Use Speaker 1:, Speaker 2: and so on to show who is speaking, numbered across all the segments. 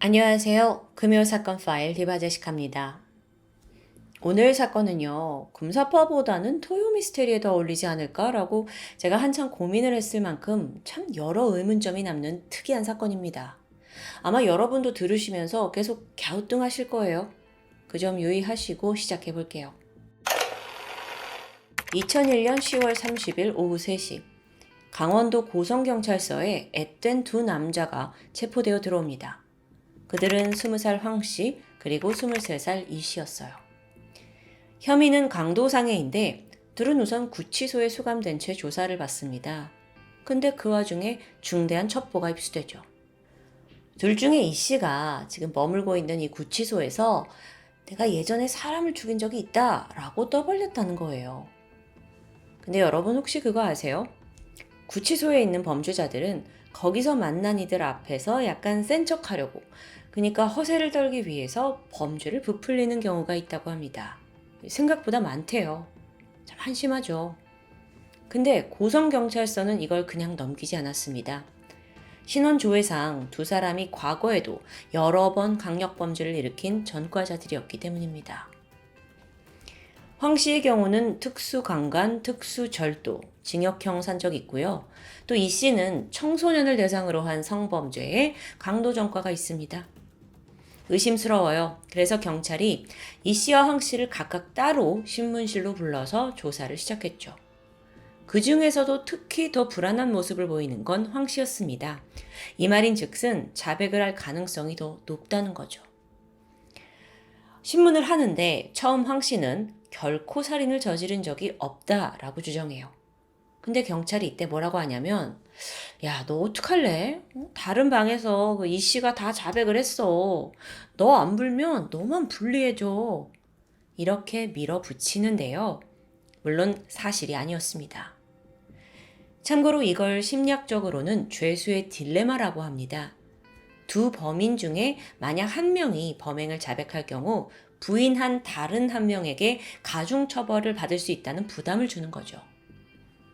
Speaker 1: 안녕하세요. 금요사건 파일 디바제시카입니다. 오늘 사건은요, 금사파보다는 토요 미스테리에 더 어울리지 않을까라고 제가 한참 고민을 했을 만큼 참 여러 의문점이 남는 특이한 사건입니다. 아마 여러분도 들으시면서 계속 갸우뚱하실 거예요. 그 점 유의하시고 시작해 볼게요. 2001년 10월 30일 오후 3시, 강원도 고성경찰서에 앳된 두 남자가 체포되어 들어옵니다. 그들은 20살 황씨 그리고 23살 이씨였어요. 혐의는 강도상해인데 둘은 우선 구치소에 수감된 채 조사를 받습니다. 근데 그 와중에 중대한 첩보가 입수되죠. 둘 중에 이씨가 지금 머물고 있는 이 구치소에서 내가 예전에 사람을 죽인 적이 있다 라고 떠벌렸다는 거예요. 근데 여러분 혹시 그거 아세요? 구치소에 있는 범죄자들은 거기서 만난 이들 앞에서 약간 센 척 하려고, 그러니까 허세를 떨기 위해서 범죄를 부풀리는 경우가 있다고 합니다. 생각보다 많대요. 참 한심하죠. 근데 고성경찰서는 이걸 그냥 넘기지 않았습니다. 신원조회상 두 사람이 과거에도 여러 번 강력범죄를 일으킨 전과자들이었기 때문입니다. 황 씨의 경우는 특수강간, 특수절도, 징역형 산 적이 있고요. 또 이 씨는 청소년을 대상으로 한 성범죄에 강도 전과가 있습니다. 의심스러워요. 그래서 경찰이 이 씨와 황 씨를 각각 따로 신문실로 불러서 조사를 시작했죠. 그 중에서도 특히 더 불안한 모습을 보이는 건 황 씨였습니다. 이 말인즉슨 자백을 할 가능성이 더 높다는 거죠. 신문을 하는데 처음 황 씨는 결코 살인을 저지른 적이 없다라고 주장해요. 근데 경찰이 이때 뭐라고 하냐면, 야, 너 어떡할래? 다른 방에서 그 이 씨가 다 자백을 했어. 너 안 불면 너만 불리해져. 이렇게 밀어붙이는데요. 물론 사실이 아니었습니다. 참고로 이걸 심리학적으로는 죄수의 딜레마라고 합니다. 두 범인 중에 만약 한 명이 범행을 자백할 경우 부인한 다른 한 명에게 가중처벌을 받을 수 있다는 부담을 주는 거죠.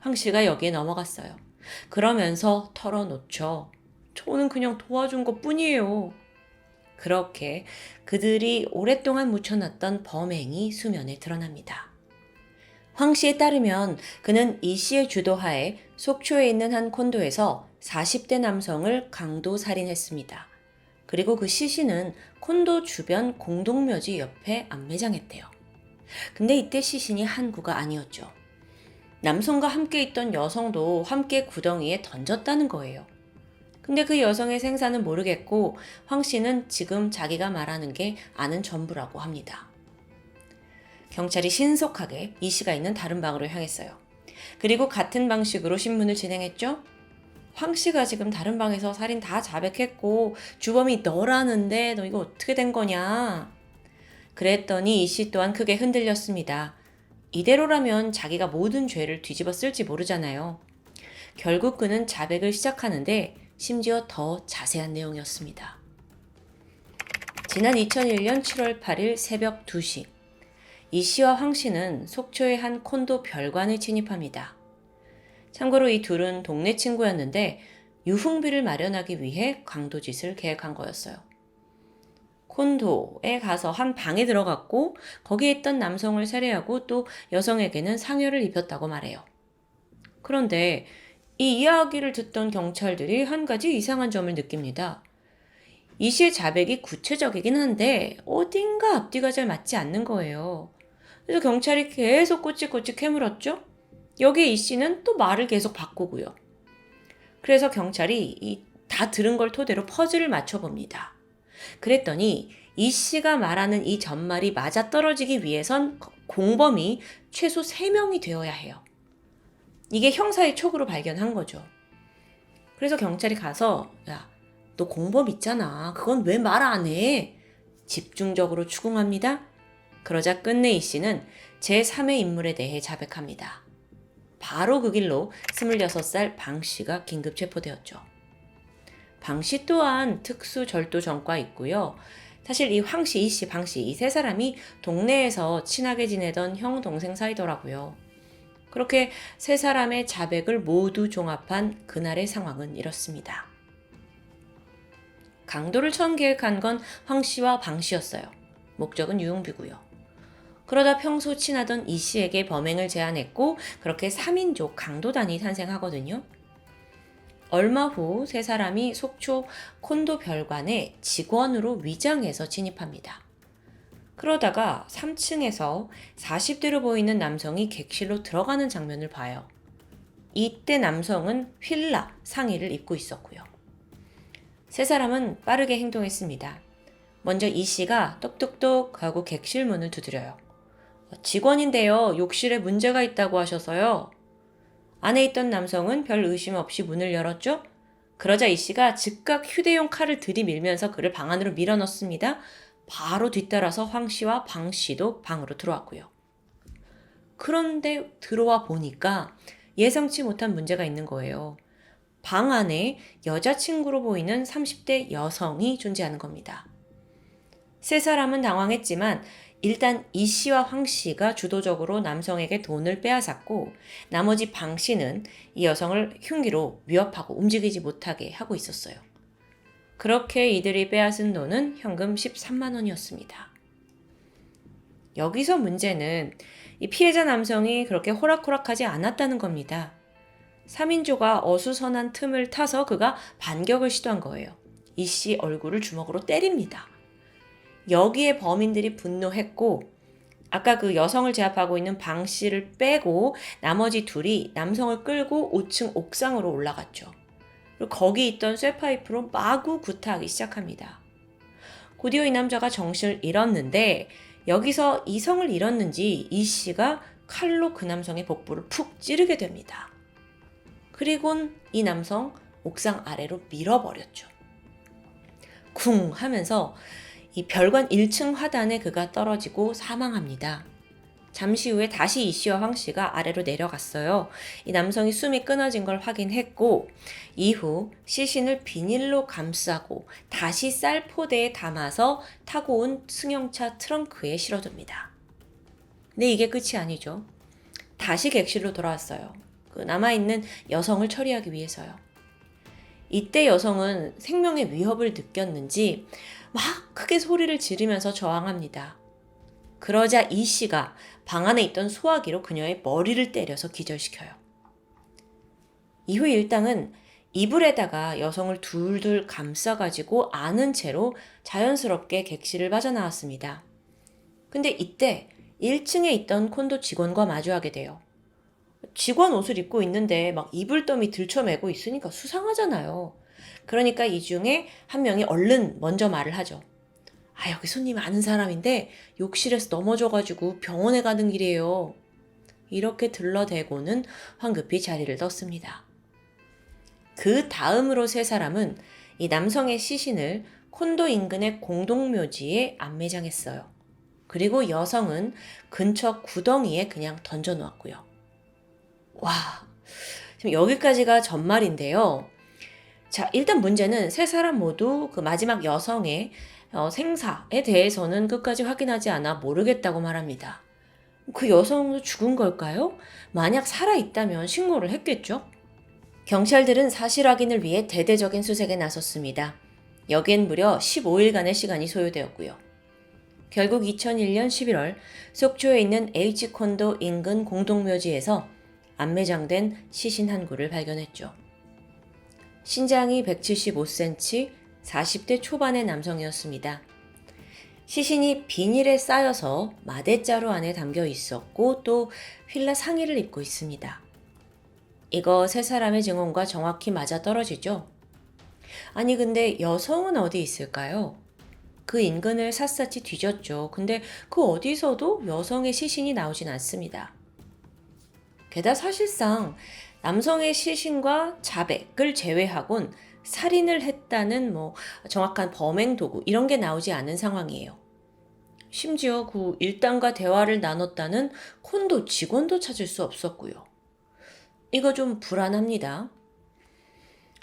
Speaker 1: 황 씨가 여기에 넘어갔어요. 그러면서 털어놓죠. 저는 그냥 도와준 것 뿐이에요. 그렇게 그들이 오랫동안 묻혀놨던 범행이 수면에 드러납니다. 황 씨에 따르면 그는 이 씨의 주도하에 속초에 있는 한 콘도에서 40대 남성을 강도 살인했습니다. 그리고 그 시신은 콘도 주변 공동묘지 옆에 안매장했대요. 근데 이때 시신이 한 구가 아니었죠. 남성과 함께 있던 여성도 함께 구덩이에 던졌다는 거예요. 근데 그 여성의 생사는 모르겠고 황 씨는 지금 자기가 말하는 게 아는 전부라고 합니다. 경찰이 신속하게 이 씨가 있는 다른 방으로 향했어요. 그리고 같은 방식으로 신문을 진행했죠. 황 씨가 지금 다른 방에서 살인 다 자백했고 주범이 너라는데 너 이거 어떻게 된 거냐? 그랬더니 이 씨 또한 크게 흔들렸습니다. 이대로라면 자기가 모든 죄를 뒤집어 쓸지 모르잖아요. 결국 그는 자백을 시작하는데 심지어 더 자세한 내용이었습니다. 지난 2001년 7월 8일 새벽 2시, 이 씨와 황 씨는 속초의 한 콘도 별관에 침입합니다. 참고로 이 둘은 동네 친구였는데 유흥비를 마련하기 위해 강도짓을 계획한 거였어요. 콘도에 가서 한 방에 들어갔고 거기에 있던 남성을 살해하고 또 여성에게는 상여를 입혔다고 말해요. 그런데 이 이야기를 듣던 경찰들이 한 가지 이상한 점을 느낍니다. 이 씨의 자백이 구체적이긴 한데 어딘가 앞뒤가 잘 맞지 않는 거예요. 그래서 경찰이 계속 꼬치꼬치 캐물었죠. 여기에 이 씨는 또 말을 계속 바꾸고요. 그래서 경찰이 다 들은 걸 토대로 퍼즐을 맞춰봅니다. 그랬더니 이 씨가 말하는 이 전말이 맞아떨어지기 위해선 공범이 최소 3명이 되어야 해요. 이게 형사의 촉으로 발견한 거죠. 그래서 경찰이 가서 야, 너 공범 있잖아. 그건 왜 말 안 해? 집중적으로 추궁합니다. 그러자 끝내 이 씨는 제3의 인물에 대해 자백합니다. 바로 그 길로 26살 방 씨가 긴급 체포되었죠. 방 씨 또한 특수 절도 전과 있고요. 사실 이 황 씨, 이 씨, 방 씨 이 세 사람이 동네에서 친하게 지내던 형 동생 사이더라고요. 그렇게 세 사람의 자백을 모두 종합한 그날의 상황은 이렇습니다. 강도를 처음 계획한 건 황 씨와 방 씨였어요. 목적은 유흥비고요. 그러다 평소 친하던 이 씨에게 범행을 제안했고 그렇게 3인조 강도단이 탄생하거든요. 얼마 후 세 사람이 속초 콘도 별관에 직원으로 위장해서 진입합니다. 그러다가 3층에서 40대로 보이는 남성이 객실로 들어가는 장면을 봐요. 이때 남성은 휠라 상의를 입고 있었고요. 세 사람은 빠르게 행동했습니다. 먼저 이 씨가 똑똑똑 하고 객실 문을 두드려요. 직원인데요. 욕실에 문제가 있다고 하셔서요. 안에 있던 남성은 별 의심 없이 문을 열었죠. 그러자 이 씨가 즉각 휴대용 칼을 들이밀면서 그를 방 안으로 밀어넣습니다. 바로 뒤따라서 황 씨와 방 씨도 방으로 들어왔고요. 그런데 들어와 보니까 예상치 못한 문제가 있는 거예요. 방 안에 여자친구로 보이는 30대 여성이 존재하는 겁니다. 세 사람은 당황했지만 일단 이 씨와 황 씨가 주도적으로 남성에게 돈을 빼앗았고 나머지 방 씨는 이 여성을 흉기로 위협하고 움직이지 못하게 하고 있었어요. 그렇게 이들이 빼앗은 돈은 현금 13만 원이었습니다. 여기서 문제는 이 피해자 남성이 그렇게 호락호락하지 않았다는 겁니다. 3인조가 어수선한 틈을 타서 그가 반격을 시도한 거예요. 이 씨 얼굴을 주먹으로 때립니다. 여기에 범인들이 분노했고 아까 그 여성을 제압하고 있는 방 씨를 빼고 나머지 둘이 남성을 끌고 5층 옥상으로 올라갔죠. 그리고 거기 있던 쇠파이프로 마구 구타하기 시작합니다. 곧이어 이 남자가 정신을 잃었는데 여기서 이성을 잃었는지 이 씨가 칼로 그 남성의 복부를 푹 찌르게 됩니다. 그리곤 이 남성 옥상 아래로 밀어버렸죠. 쿵 하면서 이 별관 1층 화단에 그가 떨어지고 사망합니다. 잠시 후에 다시 이 씨와 황 씨가 아래로 내려갔어요. 이 남성이 숨이 끊어진 걸 확인했고 이후 시신을 비닐로 감싸고 다시 쌀포대에 담아서 타고 온 승용차 트렁크에 실어둡니다. 근데 이게 끝이 아니죠. 다시 객실로 돌아왔어요. 그 남아있는 여성을 처리하기 위해서요. 이때 여성은 생명의 위협을 느꼈는지 막 크게 소리를 지르면서 저항합니다. 그러자 이 씨가 방 안에 있던 소화기로 그녀의 머리를 때려서 기절시켜요. 이후 일당은 이불에다가 여성을 둘둘 감싸가지고 안은 채로 자연스럽게 객실을 빠져나왔습니다. 근데 이때 1층에 있던 콘도 직원과 마주하게 돼요. 직원 옷을 입고 있는데 막 이불더미 들쳐매고 있으니까 수상하잖아요. 그러니까 이 중에 한 명이 얼른 먼저 말을 하죠. 여기 손님 아는 사람인데 욕실에서 넘어져가지고 병원에 가는 길이에요. 이렇게 들러대고는 황급히 자리를 떴습니다. 그 다음으로 세 사람은 이 남성의 시신을 콘도 인근의 공동묘지에 안매장했어요. 그리고 여성은 근처 구덩이에 그냥 던져놓았고요. 와, 지금 여기까지가 전말인데요. 자, 일단 문제는 세 사람 모두 그 마지막 여성의 생사에 대해서는 끝까지 확인하지 않아 모르겠다고 말합니다. 그 여성도 죽은 걸까요? 만약 살아있다면 신고를 했겠죠? 경찰들은 사실 확인을 위해 대대적인 수색에 나섰습니다. 여기엔 무려 15일간의 시간이 소요되었고요. 결국 2001년 11월 속초에 있는 H콘도 인근 공동묘지에서 안매장된 시신 한 구를 발견했죠. 신장이 175cm, 40대 초반의 남성이었습니다. 시신이 비닐에 쌓여서 마대자루 안에 담겨 있었고 또 휠라 상의를 입고 있습니다. 이거 세 사람의 증언과 정확히 맞아떨어지죠? 아니 근데 여성은 어디 있을까요? 그 인근을 샅샅이 뒤졌죠. 근데 그 어디서도 여성의 시신이 나오진 않습니다. 게다가 사실상 남성의 시신과 자백을 제외하곤 살인을 했다는 정확한 범행 도구 이런 게 나오지 않은 상황이에요. 심지어 그 일당과 대화를 나눴다는 콘도 직원도 찾을 수 없었고요. 이거 좀 불안합니다.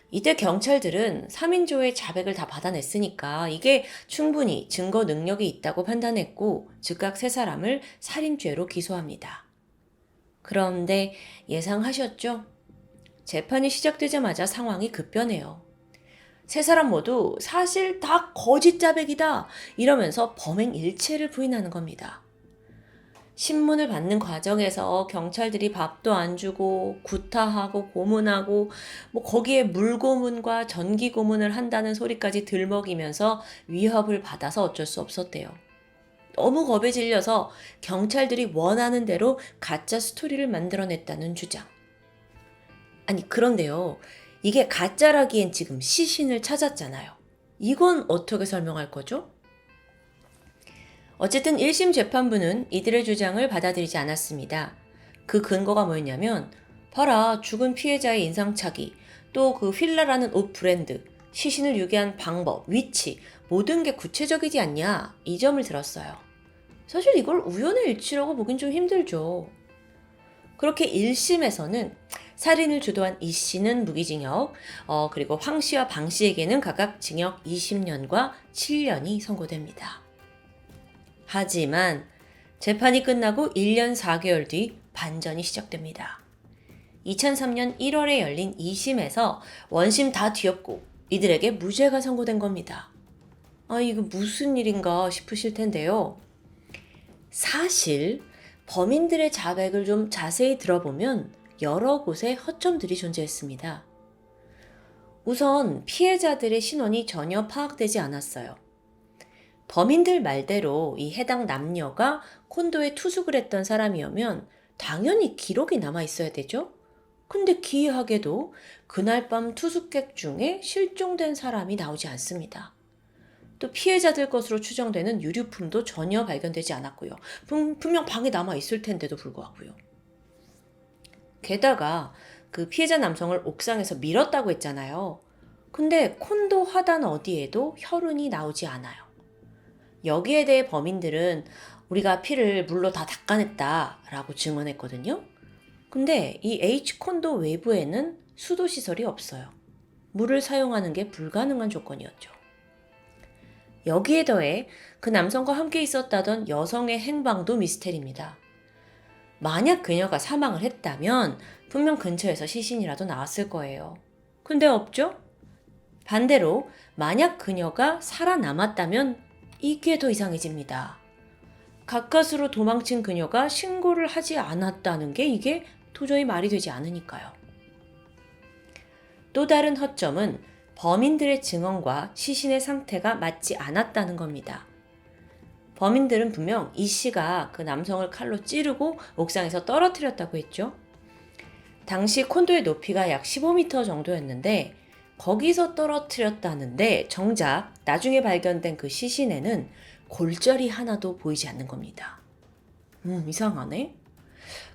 Speaker 1: 이때 경찰들은 3인조의 자백을 다 받아냈으니까 이게 충분히 증거 능력이 있다고 판단했고 즉각 세 사람을 살인죄로 기소합니다. 그런데 예상하셨죠? 재판이 시작되자마자 상황이 급변해요. 세 사람 모두 사실 다 거짓 자백이다 이러면서 범행 일체를 부인하는 겁니다. 신문을 받는 과정에서 경찰들이 밥도 안 주고 구타하고 고문하고 거기에 물고문과 전기고문을 한다는 소리까지 들먹이면서 위협을 받아서 어쩔 수 없었대요. 너무 겁에 질려서 경찰들이 원하는 대로 가짜 스토리를 만들어냈다는 주장. 아니 그런데요. 이게 가짜라기엔 지금 시신을 찾았잖아요. 이건 어떻게 설명할 거죠? 어쨌든 1심 재판부는 이들의 주장을 받아들이지 않았습니다. 그 근거가 뭐였냐면 봐라 죽은 피해자의 인상착의, 또 그 휠라라는 옷 브랜드, 시신을 유기한 방법, 위치 모든 게 구체적이지 않냐 이 점을 들었어요. 사실 이걸 우연의 일치라고 보긴 좀 힘들죠. 그렇게 1심에서는 살인을 주도한 이 씨는 무기징역, 그리고 황 씨와 방 씨에게는 각각 징역 20년과 7년이 선고됩니다. 하지만 재판이 끝나고 1년 4개월 뒤 반전이 시작됩니다. 2003년 1월에 열린 2심에서 원심 다 뒤엎고 이들에게 무죄가 선고된 겁니다. 이거 무슨 일인가 싶으실 텐데요. 사실 범인들의 자백을 좀 자세히 들어보면 여러 곳에 허점들이 존재했습니다. 우선 피해자들의 신원이 전혀 파악되지 않았어요. 범인들 말대로 이 해당 남녀가 콘도에 투숙을 했던 사람이면 당연히 기록이 남아 있어야 되죠? 근데 기이하게도 그날 밤 투숙객 중에 실종된 사람이 나오지 않습니다. 또 피해자들 것으로 추정되는 유류품도 전혀 발견되지 않았고요. 분명 방에 남아 있을 텐데도 불구하고요. 게다가 그 피해자 남성을 옥상에서 밀었다고 했잖아요. 근데 콘도 하단 어디에도 혈흔이 나오지 않아요. 여기에 대해 범인들은 우리가 피를 물로 다 닦아냈다라고 증언했거든요. 근데 이 H콘도 외부에는 수도시설이 없어요. 물을 사용하는 게 불가능한 조건이었죠. 여기에 더해 그 남성과 함께 있었다던 여성의 행방도 미스테리입니다. 만약 그녀가 사망을 했다면 분명 근처에서 시신이라도 나왔을 거예요. 근데 없죠? 반대로 만약 그녀가 살아남았다면 이게 더 이상해집니다. 가까스로 도망친 그녀가 신고를 하지 않았다는 게 이게 도저히 말이 되지 않으니까요. 또 다른 허점은 범인들의 증언과 시신의 상태가 맞지 않았다는 겁니다. 범인들은 분명 이 씨가 그 남성을 칼로 찌르고 옥상에서 떨어뜨렸다고 했죠. 당시 콘도의 높이가 약 15m 정도였는데 거기서 떨어뜨렸다는데 정작 나중에 발견된 그 시신에는 골절이 하나도 보이지 않는 겁니다. 이상하네.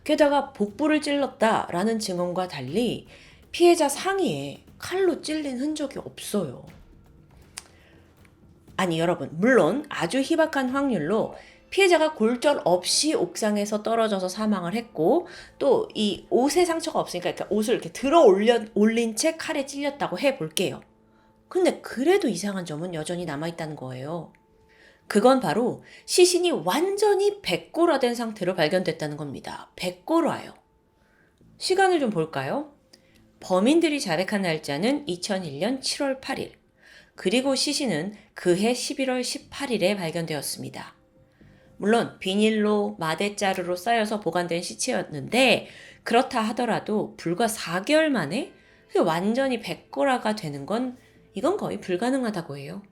Speaker 1: 게다가 복부를 찔렀다라는 증언과 달리 피해자 상의에 칼로 찔린 흔적이 없어요. 아니 여러분, 물론 아주 희박한 확률로 피해자가 골절 없이 옥상에서 떨어져서 사망을 했고 또 이 옷에 상처가 없으니까 이렇게 옷을 이렇게 들어 올린 채 칼에 찔렸다고 해볼게요. 근데 그래도 이상한 점은 여전히 남아있다는 거예요. 그건 바로 시신이 완전히 백골화된 상태로 발견됐다는 겁니다. 백골화요. 시간을 좀 볼까요? 범인들이 자백한 날짜는 2001년 7월 8일. 그리고 시신은 그해 11월 18일에 발견되었습니다. 물론 비닐로 마대자루로 쌓여서 보관된 시체였는데 그렇다 하더라도 불과 4개월 만에 완전히 백골화가 되는 건 이건 거의 불가능하다고 해요.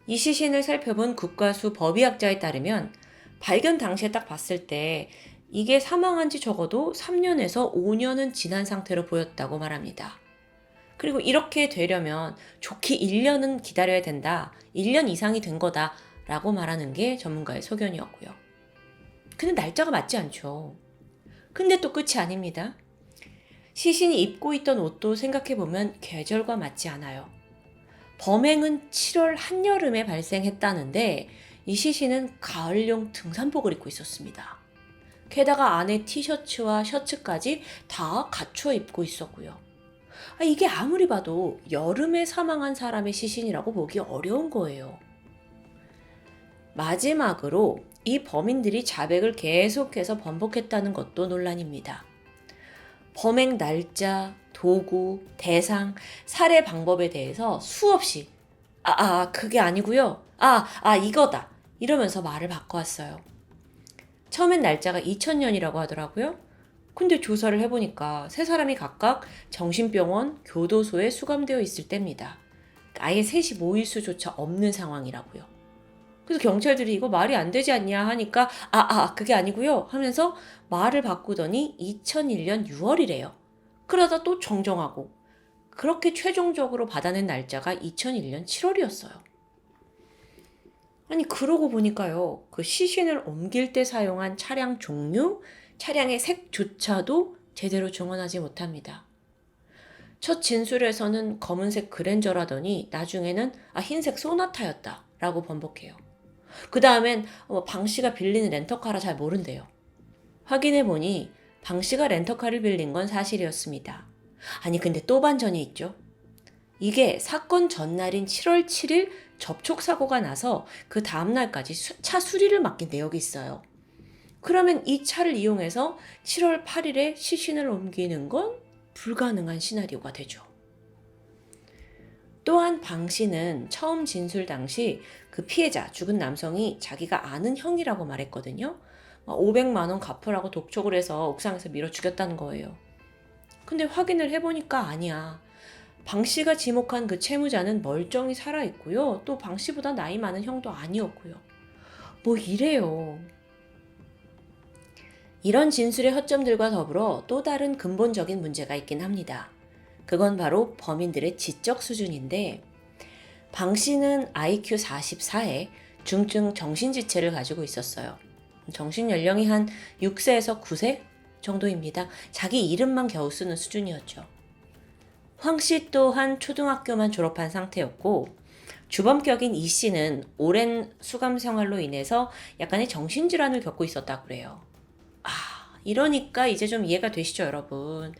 Speaker 1: 이 시신을 살펴본 국가수 법의학자에 따르면 발견 당시에 딱 봤을 때 이게 사망한 지 적어도 3년에서 5년은 지난 상태로 보였다고 말합니다. 그리고 이렇게 되려면 좋게 1년은 기다려야 된다. 1년 이상이 된 거다. 라고 말하는 게 전문가의 소견이었고요. 근데 날짜가 맞지 않죠. 근데 또 끝이 아닙니다. 시신이 입고 있던 옷도 생각해보면 계절과 맞지 않아요. 범행은 7월 한여름에 발생했다는데 이 시신은 가을용 등산복을 입고 있었습니다. 게다가 안에 티셔츠와 셔츠까지 다 갖춰 입고 있었고요. 이게 아무리 봐도 여름에 사망한 사람의 시신이라고 보기 어려운 거예요. 마지막으로 이 범인들이 자백을 계속해서 번복했다는 것도 논란입니다. 범행 날짜, 도구, 대상, 살해 방법에 대해서 수없이 그게 아니고요. 이거다. 이러면서 말을 바꿔왔어요. 처음엔 날짜가 2000년이라고 하더라고요. 근데 조사를 해보니까 세 사람이 각각 정신병원, 교도소에 수감되어 있을 때입니다. 아예 셋이 모일 수조차 없는 상황이라고요. 그래서 경찰들이 이거 말이 안 되지 않냐 하니까 그게 아니고요 하면서 말을 바꾸더니 2001년 6월이래요. 그러다 또 정정하고 그렇게 최종적으로 받아낸 날짜가 2001년 7월이었어요. 아니 그러고 보니까요. 그 시신을 옮길 때 사용한 차량 종류, 차량의 색조차도 제대로 증언하지 못합니다. 첫 진술에서는 검은색 그랜저라더니 나중에는 흰색 소나타였다 라고 번복해요. 그 다음엔 방 씨가 빌리는 렌터카라 잘 모른대요. 확인해보니 방 씨가 렌터카를 빌린 건 사실이었습니다. 아니 근데 또 반전이 있죠. 이게 사건 전날인 7월 7일 접촉사고가 나서 그 다음날까지 차 수리를 맡긴 내역이 있어요. 그러면 이 차를 이용해서 7월 8일에 시신을 옮기는 건 불가능한 시나리오가 되죠. 또한 방 씨는 처음 진술 당시 그 피해자, 죽은 남성이 자기가 아는 형이라고 말했거든요. 500만 원 갚으라고 독촉을 해서 옥상에서 밀어 죽였다는 거예요. 근데 확인을 해보니까 아니야. 방 씨가 지목한 그 채무자는 멀쩡히 살아있고요. 또 방 씨보다 나이 많은 형도 아니었고요. 뭐 이래요. 이런 진술의 허점들과 더불어 또 다른 근본적인 문제가 있긴 합니다. 그건 바로 범인들의 지적 수준인데 방 씨는 IQ 44에 중증 정신지체를 가지고 있었어요. 정신연령이 한 6세에서 9세 정도입니다. 자기 이름만 겨우 쓰는 수준이었죠. 황 씨 또한 초등학교만 졸업한 상태였고 주범격인 이 씨는 오랜 수감 생활로 인해서 약간의 정신질환을 겪고 있었다고 그래요. 이러니까 이제 좀 이해가 되시죠, 여러분?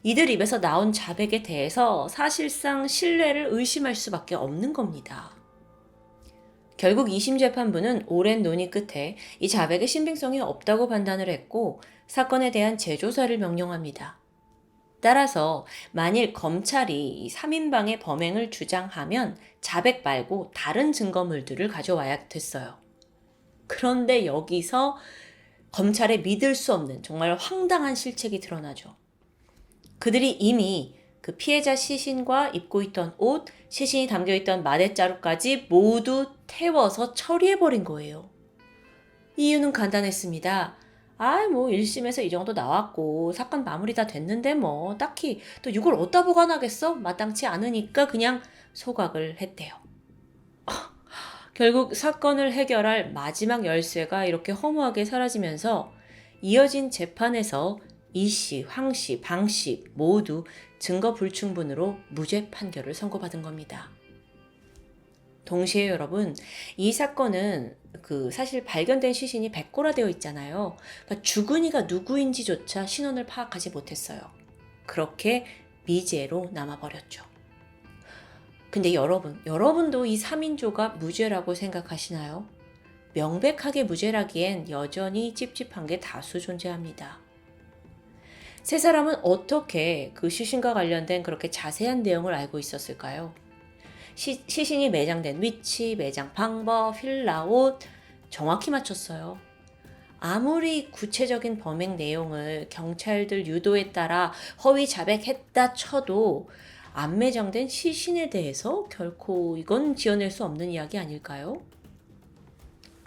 Speaker 1: 이들 입에서 나온 자백에 대해서 사실상 신뢰를 의심할 수밖에 없는 겁니다. 결국 2심 재판부는 오랜 논의 끝에 이 자백의 신빙성이 없다고 판단을 했고 사건에 대한 재조사를 명령합니다. 따라서 만일 검찰이 3인방의 범행을 주장하면 자백 말고 다른 증거물들을 가져와야 됐어요. 그런데 여기서 검찰의 믿을 수 없는 정말 황당한 실책이 드러나죠. 그들이 이미 그 피해자 시신과 입고 있던 옷, 시신이 담겨있던 마대자루까지 모두 태워서 처리해버린 거예요. 이유는 간단했습니다. 1심에서 이 정도 나왔고 사건 마무리 다 됐는데 딱히 또 이걸 어디다 보관하겠어? 마땅치 않으니까 그냥 소각을 했대요. 결국 사건을 해결할 마지막 열쇠가 이렇게 허무하게 사라지면서 이어진 재판에서 이 씨, 황 씨, 방 씨 모두 증거 불충분으로 무죄 판결을 선고받은 겁니다. 동시에 여러분, 이 사건은 사실 발견된 시신이 백골화되어 있잖아요. 그러니까 죽은 이가 누구인지조차 신원을 파악하지 못했어요. 그렇게 미제로 남아버렸죠. 근데 여러분도 이 3인조가 무죄라고 생각하시나요? 명백하게 무죄라기엔 여전히 찝찝한 게 다수 존재합니다. 세 사람은 어떻게 그 시신과 관련된 그렇게 자세한 내용을 알고 있었을까요? 시신이 매장된 위치, 매장 방법, 휠라 옷 정확히 맞췄어요. 아무리 구체적인 범행 내용을 경찰들 유도에 따라 허위 자백했다 쳐도 안 매장된 시신에 대해서 결코 이건 지어낼 수 없는 이야기 아닐까요?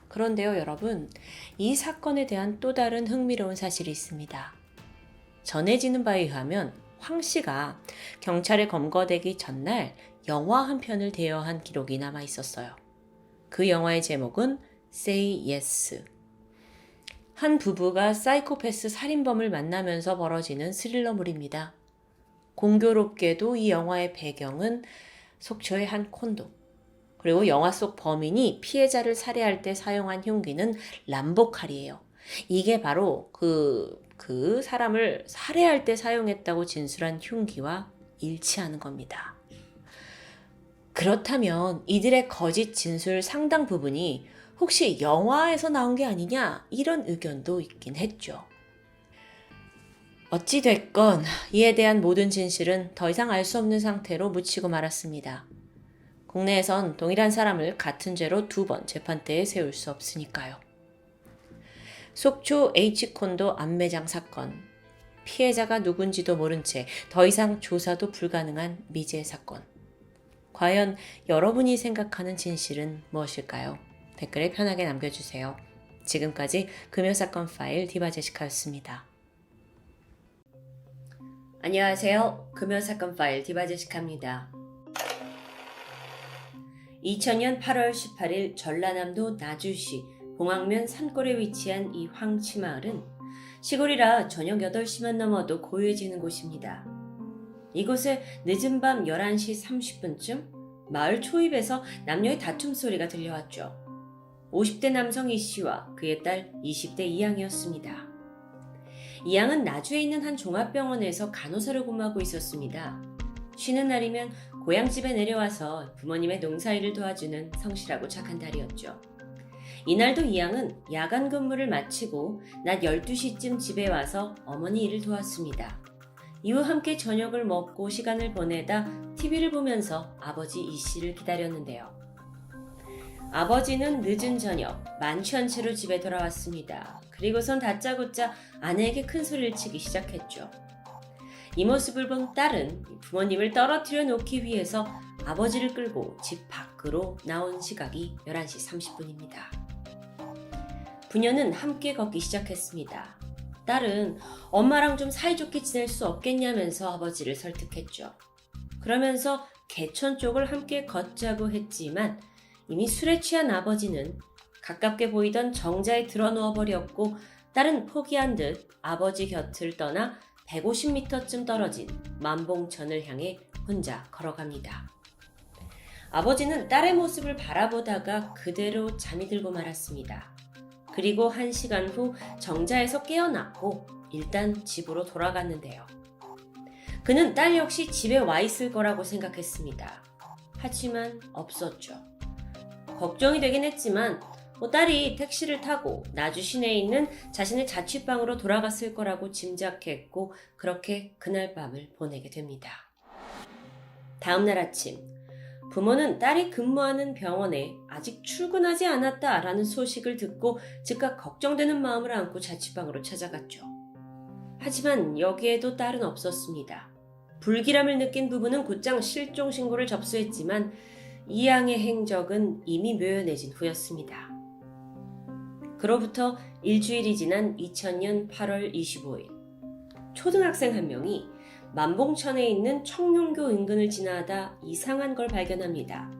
Speaker 1: 그런데요, 여러분, 이 사건에 대한 또 다른 흥미로운 사실이 있습니다. 전해지는 바에 의하면 황 씨가 경찰에 검거되기 전날 영화 한 편을 대여한 기록이 남아 있었어요. 그 영화의 제목은 Say Yes. 한 부부가 사이코패스 살인범을 만나면서 벌어지는 스릴러물입니다. 공교롭게도 이 영화의 배경은 속초의 한 콘도. 그리고 영화 속 범인이 피해자를 살해할 때 사용한 흉기는 람보칼이에요. 이게 바로 그 사람을 살해할 때 사용했다고 진술한 흉기와 일치하는 겁니다. 그렇다면 이들의 거짓 진술 상당 부분이 혹시 영화에서 나온 게 아니냐 이런 의견도 있긴 했죠. 어찌됐건 이에 대한 모든 진실은 더 이상 알 수 없는 상태로 묻히고 말았습니다. 국내에선 동일한 사람을 같은 죄로 2번 재판대에 세울 수 없으니까요. 속초 H콘도 암매장 사건. 피해자가 누군지도 모른 채 더 이상 조사도 불가능한 미제 사건. 과연 여러분이 생각하는 진실은 무엇일까요? 댓글에 편하게 남겨주세요. 지금까지 금요사건 파일 디바제시카였습니다. 안녕하세요. 금요사건 파일 디바제시카입니다. 2000년 8월 18일 전라남도 나주시 봉황면 산골에 위치한 이 황치마을은 시골이라 저녁 8시만 넘어도 고요해지는 곳입니다. 이곳에 늦은 밤 11시 30분쯤 마을 초입에서 남녀의 다툼 소리가 들려왔죠. 50대 남성 이씨와 그의 딸 20대 이양이었습니다. 이양은 나주에 있는 한 종합병원에서 간호사를 근무하고 있었습니다. 쉬는 날이면 고향집에 내려와서 부모님의 농사일을 도와주는 성실하고 착한 딸이었죠. 이날도 이양은 야간 근무를 마치고 낮 12시쯤 집에 와서 어머니 일을 도왔습니다. 이후 함께 저녁을 먹고 시간을 보내다 TV를 보면서 아버지 이씨를 기다렸는데요. 아버지는 늦은 저녁 만취한 채로 집에 돌아왔습니다. 그리고선 다짜고짜 아내에게 큰 소리를 치기 시작했죠. 이 모습을 본 딸은 부모님을 떨어뜨려 놓기 위해서 아버지를 끌고 집 밖으로 나온 시각이 11시 30분입니다. 부녀는 함께 걷기 시작했습니다. 딸은 엄마랑 좀 사이좋게 지낼 수 없겠냐면서 아버지를 설득했죠. 그러면서 개천 쪽을 함께 걷자고 했지만 이미 술에 취한 아버지는 가깝게 보이던 정자에 들어 누워버렸고 딸은 포기한 듯 아버지 곁을 떠나 150m쯤 떨어진 만봉천을 향해 혼자 걸어갑니다. 아버지는 딸의 모습을 바라보다가 그대로 잠이 들고 말았습니다. 그리고 1시간 후 정자에서 깨어났고 일단 집으로 돌아갔는데요. 그는 딸 역시 집에 와 있을 거라고 생각했습니다. 하지만 없었죠. 걱정이 되긴 했지만 딸이 택시를 타고 나주 시내에 있는 자신의 자취방으로 돌아갔을 거라고 짐작했고 그렇게 그날 밤을 보내게 됩니다. 다음날 아침 부모는 딸이 근무하는 병원에 아직 출근하지 않았다라는 소식을 듣고 즉각 걱정되는 마음을 안고 자취방으로 찾아갔죠. 하지만 여기에도 딸은 없었습니다. 불길함을 느낀 부부는 곧장 실종 신고를 접수했지만 이양의 행적은 이미 묘연해진 후였습니다. 그로부터 일주일이 지난 2000년 8월 25일 초등학생 한 명이 만봉천에 있는 청룡교 인근을 지나다 이상한 걸 발견합니다.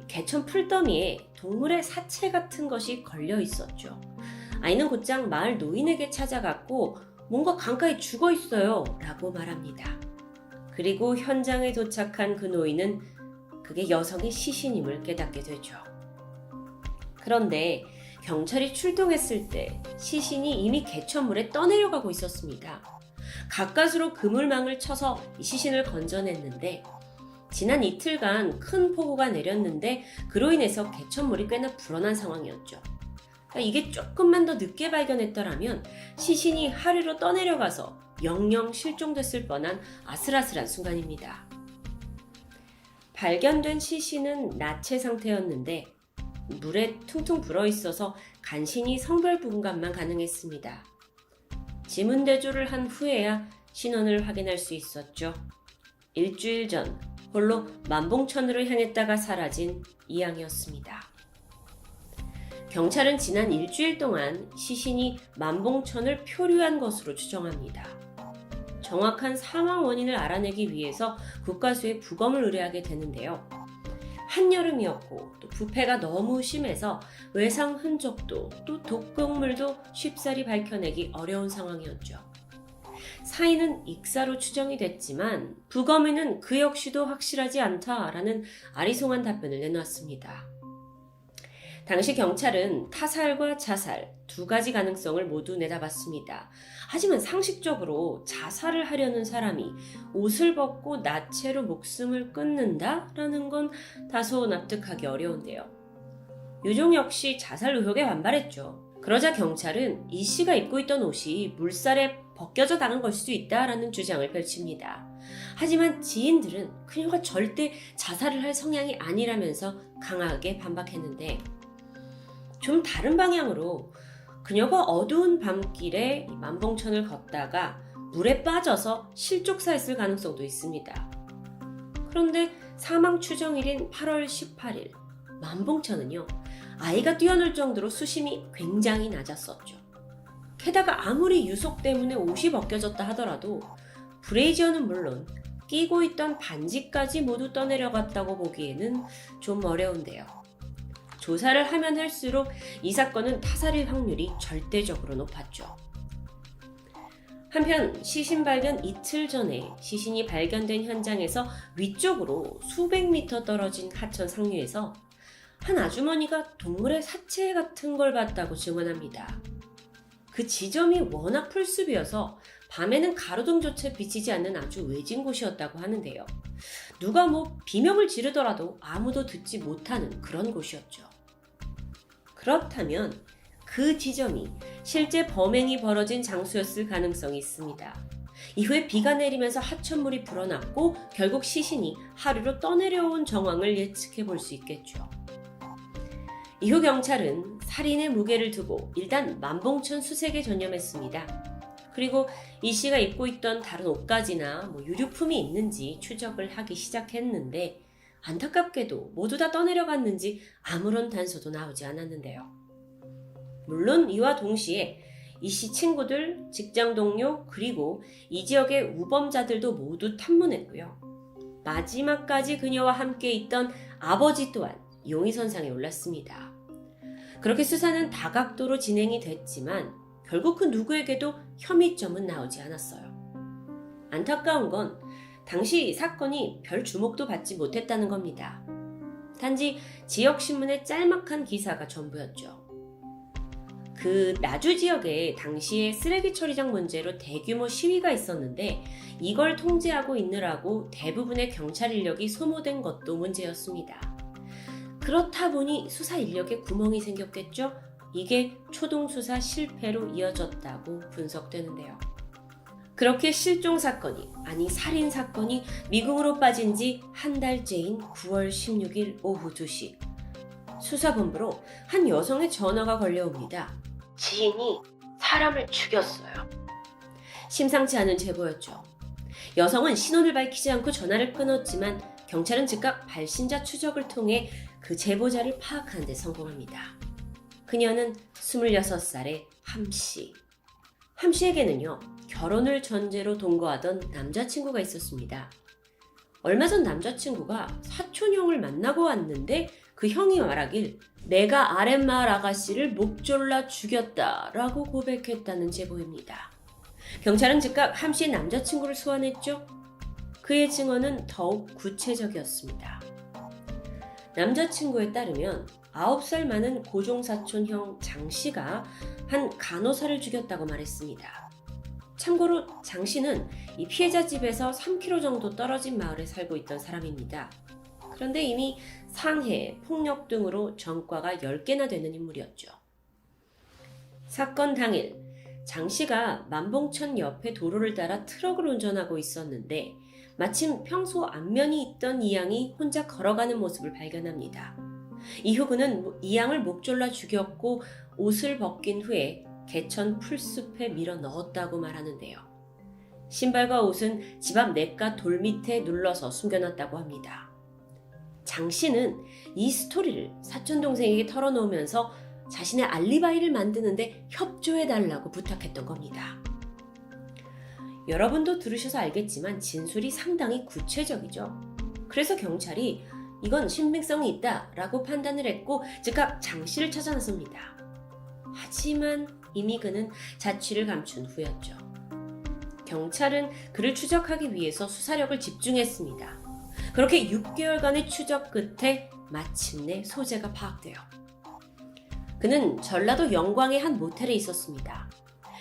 Speaker 1: 개천 풀더미에 동물의 사체 같은 것이 걸려 있었죠. 아이는 곧장 마을 노인에게 찾아갔고 뭔가 강가에 죽어 있어요 라고 말합니다. 그리고 현장에 도착한 그 노인은 그게 여성의 시신임을 깨닫게 되죠. 그런데 경찰이 출동했을 때 시신이 이미 개천물에 떠내려가고 있었습니다. 가까스로 그물망을 쳐서 이 시신을 건져냈는데 지난 이틀간 큰 폭우가 내렸는데 그로 인해서 개천물이 꽤나 불어난 상황이었죠. 그러니까 이게 조금만 더 늦게 발견했더라면 시신이 하류로 떠내려가서 영영 실종됐을 뻔한 아슬아슬한 순간입니다. 발견된 시신은 나체 상태였는데 물에 퉁퉁 불어있어서 간신히 성별 분간만 가능했습니다. 지문 대조를 한 후에야 신원을 확인할 수 있었죠. 일주일 전 홀로 만봉천으로 향했다가 사라진 이양이었습니다. 경찰은 지난 일주일 동안 시신이 만봉천을 표류한 것으로 추정합니다. 정확한 사망 원인을 알아내기 위해서 국과수에 부검을 의뢰하게 되는데요. 한여름이었고 또 부패가 너무 심해서 외상 흔적도 또 독극물도 쉽사리 밝혀내기 어려운 상황이었죠. 사인은 익사로 추정이 됐지만 부검에는 그 역시도 확실하지 않다라는 아리송한 답변을 내놨습니다. 당시 경찰은 타살과 자살 두 가지 가능성을 모두 내다봤습니다. 하지만 상식적으로 자살을 하려는 사람이 옷을 벗고 나체로 목숨을 끊는다라는 건 다소 납득하기 어려운데요. 유종 역시 자살 의혹에 반발했죠. 그러자 경찰은 이 씨가 입고 있던 옷이 물살에 벗겨져 당한 걸 수도 있다라는 주장을 펼칩니다. 하지만 지인들은 그녀가 절대 자살을 할 성향이 아니라면서 강하게 반박했는데, 좀 다른 방향으로 그녀가 어두운 밤길에 만봉천을 걷다가 물에 빠져서 실족사했을 가능성도 있습니다. 그런데 사망 추정일인 8월 18일, 만봉천은요, 아이가 뛰어놀 정도로 수심이 굉장히 낮았었죠. 게다가 아무리 유속 때문에 옷이 벗겨졌다 하더라도 브레이지어는 물론 끼고 있던 반지까지 모두 떠내려갔다고 보기에는 좀 어려운데요. 조사를 하면 할수록 이 사건은 타살일 확률이 절대적으로 높았죠. 한편 시신 발견 이틀 전에 시신이 발견된 현장에서 위쪽으로 수백 미터 떨어진 하천 상류에서 한 아주머니가 동물의 사체 같은 걸 봤다고 증언합니다. 그 지점이 워낙 풀숲이어서 밤에는 가로등조차 비치지 않는 아주 외진 곳이었다고 하는데요. 누가 비명을 지르더라도 아무도 듣지 못하는 그런 곳이었죠. 그렇다면 그 지점이 실제 범행이 벌어진 장소였을 가능성이 있습니다. 이후에 비가 내리면서 하천물이 불어났고 결국 시신이 하류로 떠내려온 정황을 예측해 볼 수 있겠죠. 이후 경찰은 살인의 무게를 두고 일단 만봉천 수색에 전념했습니다. 그리고 이 씨가 입고 있던 다른 옷가지나 유류품이 있는지 추적을 하기 시작했는데, 안타깝게도 모두 다 떠내려갔는지 아무런 단서도 나오지 않았는데요. 물론 이와 동시에 이 씨 친구들, 직장 동료, 그리고 이 지역의 우범자들도 모두 탐문했고요. 마지막까지 그녀와 함께 있던 아버지 또한 용의선상에 올랐습니다. 그렇게 수사는 다각도로 진행이 됐지만 결국 그 누구에게도 혐의점은 나오지 않았어요. 안타까운 건 당시 사건이 별 주목도 받지 못했다는 겁니다. 단지 지역신문의 짤막한 기사가 전부였죠. 그 나주 지역에 당시에 쓰레기 처리장 문제로 대규모 시위가 있었는데 이걸 통제하고 있느라고 대부분의 경찰 인력이 소모된 것도 문제였습니다. 그렇다 보니 수사 인력에 구멍이 생겼겠죠? 이게 초동수사 실패로 이어졌다고 분석되는데요. 그렇게 실종 사건이, 아니 살인 사건이 미궁으로 빠진 지 한 달째인 9월 16일 오후 2시, 수사본부로 한 여성의 전화가 걸려옵니다. 지인이 사람을 죽였어요. 심상치 않은 제보였죠. 여성은 신원을 밝히지 않고 전화를 끊었지만 경찰은 즉각 발신자 추적을 통해 그 제보자를 파악하는 데 성공합니다. 그녀는 26살의 함씨. 함씨에게는요, 결혼을 전제로 동거하던 남자친구가 있었습니다. 얼마 전 남자친구가 사촌형을 만나고 왔는데 그 형이 말하길 내가 아랫마을 아가씨를 목 졸라 죽였다 라고 고백했다는 제보입니다. 경찰은 즉각 함씨의 남자친구를 소환했죠. 그의 증언은 더욱 구체적이었습니다. 남자친구에 따르면 9살 많은 고종사촌형 장씨가 한 간호사를 죽였다고 말했습니다. 참고로 장씨는 이 피해자 집에서 3km 정도 떨어진 마을에 살고 있던 사람입니다. 그런데 이미 상해, 폭력 등으로 전과가 10개나 되는 인물이었죠. 사건 당일 장씨가 만봉천 옆에 도로를 따라 트럭을 운전하고 있었는데 마침 평소 안면이 있던 이양이 혼자 걸어가는 모습을 발견합니다. 이후 그는 이양을 목 졸라 죽였고 옷을 벗긴 후에 개천 풀숲에 밀어 넣었다고 말하는데요. 신발과 옷은 집 앞 냇가 돌 밑에 눌러서 숨겨놨다고 합니다. 장 씨는 이 스토리를 사촌동생에게 털어놓으면서 자신의 알리바이를 만드는데 협조해달라고 부탁했던 겁니다. 여러분도 들으셔서 알겠지만 진술이 상당히 구체적이죠. 그래서 경찰이 이건 신빙성이 있다 라고 판단을 했고 즉각 장 씨를 찾아 나섭니다. 하지만 이미 그는 자취를 감춘 후였죠. 경찰은 그를 추적하기 위해서 수사력을 집중했습니다. 그렇게 6개월간의 추적 끝에 마침내 소재가 파악돼요. 그는 전라도 영광의 한 모텔에 있었습니다.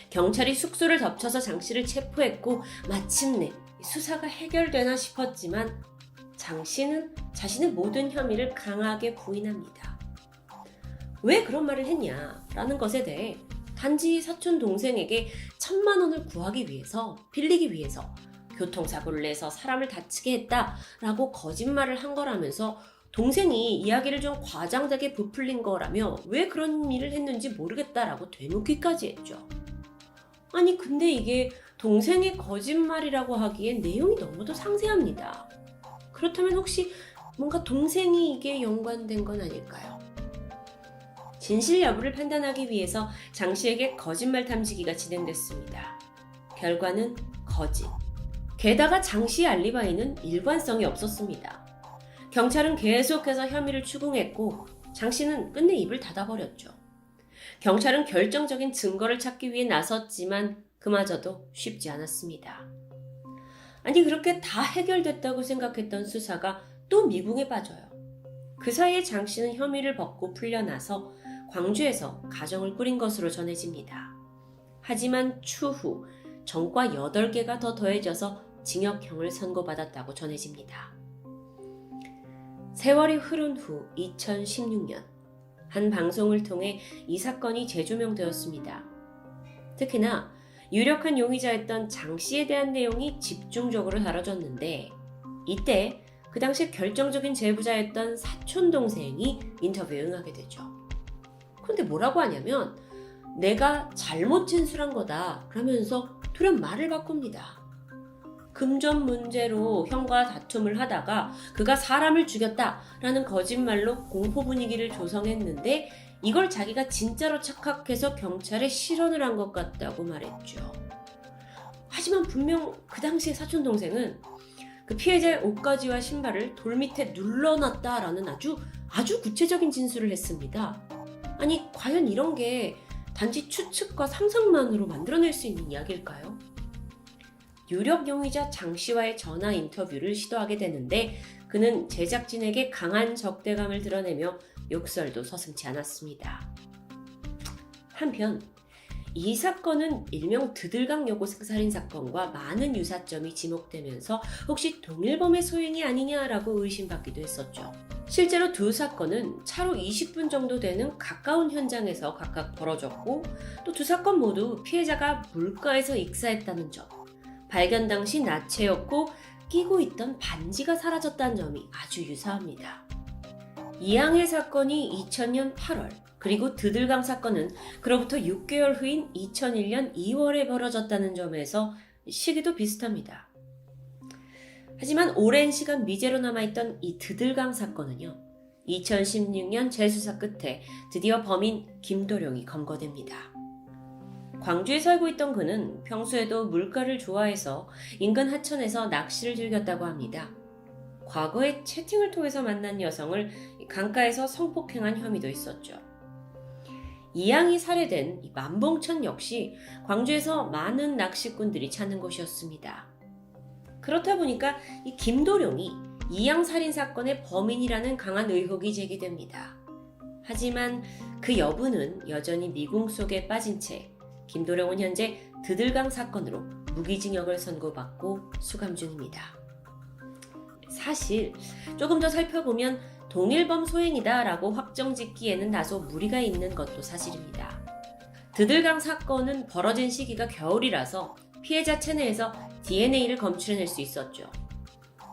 Speaker 1: 경찰이 숙소를 덮쳐서 장 씨를 체포했고 마침내 수사가 해결되나 싶었지만 장 씨는 자신의 모든 혐의를 강하게 부인합니다. 왜 그런 말을 했냐라는 것에 대해 단지 사촌 동생에게 1,000만 원을 빌리기 위해서 교통사고를 내서 사람을 다치게 했다라고 거짓말을 한 거라면서 동생이 이야기를 좀 과장되게 부풀린 거라며 왜 그런 일을 했는지 모르겠다라고 되묻기까지 했죠. 아니 근데 이게 동생의 거짓말이라고 하기엔 내용이 너무도 상세합니다. 그렇다면 혹시 뭔가 동생이 이게 연관된 건 아닐까요? 진실 여부를 판단하기 위해서 장 씨에게 거짓말 탐지기가 진행됐습니다. 결과는 거짓. 게다가 장 씨의 알리바이는 일관성이 없었습니다. 경찰은 계속해서 혐의를 추궁했고 장 씨는 끝내 입을 닫아버렸죠. 경찰은 결정적인 증거를 찾기 위해 나섰지만 그마저도 쉽지 않았습니다. 아니 그렇게 다 해결됐다고 생각했던 수사가 또 미궁에 빠져요. 그 사이에 장 씨는 혐의를 벗고 풀려나서 광주에서 가정을 꾸린 것으로 전해집니다. 하지만 추후 전과 8개가 더 더해져서 징역형을 선고받았다고 전해집니다. 세월이 흐른 후 2016년 한 방송을 통해 이 사건이 재조명되었습니다. 특히나 유력한 용의자였던 장 씨에 대한 내용이 집중적으로 다뤄졌는데 이때 그 당시 결정적인 제보자였던 사촌 동생이 인터뷰에 응하게 되죠. 그런데 뭐라고 하냐면 내가 잘못 진술한 거다 그러면서 돌연 말을 바꿉니다. 금전 문제로 형과 다툼을 하다가 그가 사람을 죽였다라는 거짓말로 공포 분위기를 조성했는데 이걸 자기가 진짜로 착각해서 경찰에 실언을 한 것 같다고 말했죠. 하지만 분명 그 당시의 사촌 동생은 그 피해자의 옷가지와 신발을 돌 밑에 눌러놨다라는 아주 구체적인 진술을 했습니다. 아니 과연 이런 게 단지 추측과 상상만으로 만들어낼 수 있는 이야기일까요? 유력 용의자 장 씨와의 전화 인터뷰를 시도하게 되는데 그는 제작진에게 강한 적대감을 드러내며 욕설도 서슴지 않았습니다. 한편 이 사건은 일명 드들강 여고생 살인 사건과 많은 유사점이 지목되면서 혹시 동일범의 소행이 아니냐라고 의심받기도 했었죠. 실제로 두 사건은 차로 20분 정도 되는 가까운 현장에서 각각 벌어졌고 또 두 사건 모두 피해자가 물가에서 익사했다는 점, 발견 당시 나체였고 끼고 있던 반지가 사라졌다는 점이 아주 유사합니다. 이양의 사건이 2000년 8월, 그리고 드들강 사건은 그로부터 6개월 후인 2001년 2월에 벌어졌다는 점에서 시기도 비슷합니다. 하지만 오랜 시간 미제로 남아있던 이 드들강 사건은요, 2016년 재수사 끝에 드디어 범인 김도령이 검거됩니다. 광주에 살고 있던 그는 평소에도 물가를 좋아해서 인근 하천에서 낚시를 즐겼다고 합니다. 과거에 채팅을 통해서 만난 여성을 강가에서 성폭행한 혐의도 있었죠. 이양이 살해된 만봉천 역시 광주에서 많은 낚시꾼들이 찾는 곳이었습니다. 그렇다 보니까 이 김도령이 이양 살인 사건의 범인이라는 강한 의혹이 제기됩니다. 하지만 그 여부는 여전히 미궁 속에 빠진 채 김도령은 현재 드들강 사건으로 무기징역을 선고받고 수감 중입니다. 사실 조금 더 살펴보면 동일범 소행이다 라고 확정짓기에는 다소 무리가 있는 것도 사실입니다. 드들강 사건은 벌어진 시기가 겨울이라서 피해자 체내에서 DNA를 검출해낼 수 있었죠.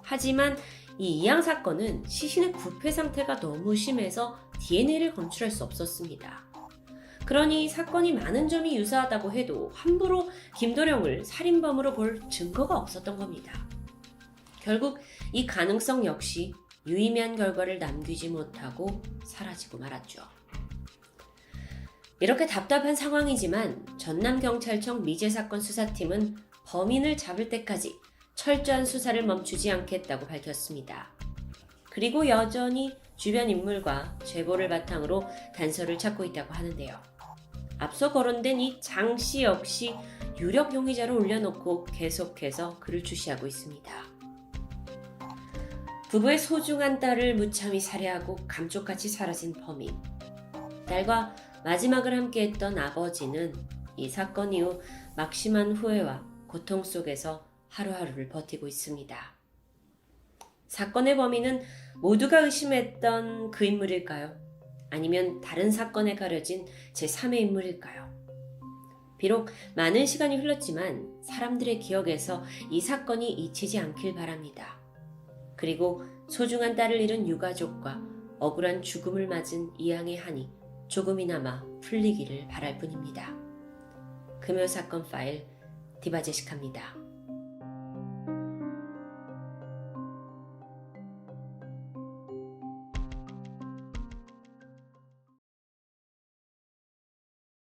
Speaker 1: 하지만 이 이양 사건은 시신의 부패 상태가 너무 심해서 DNA를 검출할 수 없었습니다. 그러니 사건이 많은 점이 유사하다고 해도 함부로 김도령을 살인범으로 볼 증거가 없었던 겁니다. 결국 이 가능성 역시 유의미한 결과를 남기지 못하고 사라지고 말았죠. 이렇게 답답한 상황이지만 전남경찰청 미제사건 수사팀은 범인을 잡을 때까지 철저한 수사를 멈추지 않겠다고 밝혔습니다. 그리고 여전히 주변 인물과 제보를 바탕으로 단서를 찾고 있다고 하는데요. 앞서 거론된 이 장 씨 역시 유력 용의자로 올려놓고 계속해서 그를 주시하고 있습니다. 부부의 소중한 딸을 무참히 살해하고 감쪽같이 사라진 범인. 딸과 마지막을 함께했던 아버지는 이 사건 이후 막심한 후회와 고통 속에서 하루하루를 버티고 있습니다. 사건의 범인은 모두가 의심했던 그 인물일까요? 아니면 다른 사건에 가려진 제3의 인물일까요? 비록 많은 시간이 흘렀지만 사람들의 기억에서 이 사건이 잊히지 않길 바랍니다. 그리고 소중한 딸을 잃은 유가족과 억울한 죽음을 맞은 이양의 한이 조금이나마 풀리기를 바랄 뿐입니다. 금요 사건 파일 디바제시카입니다.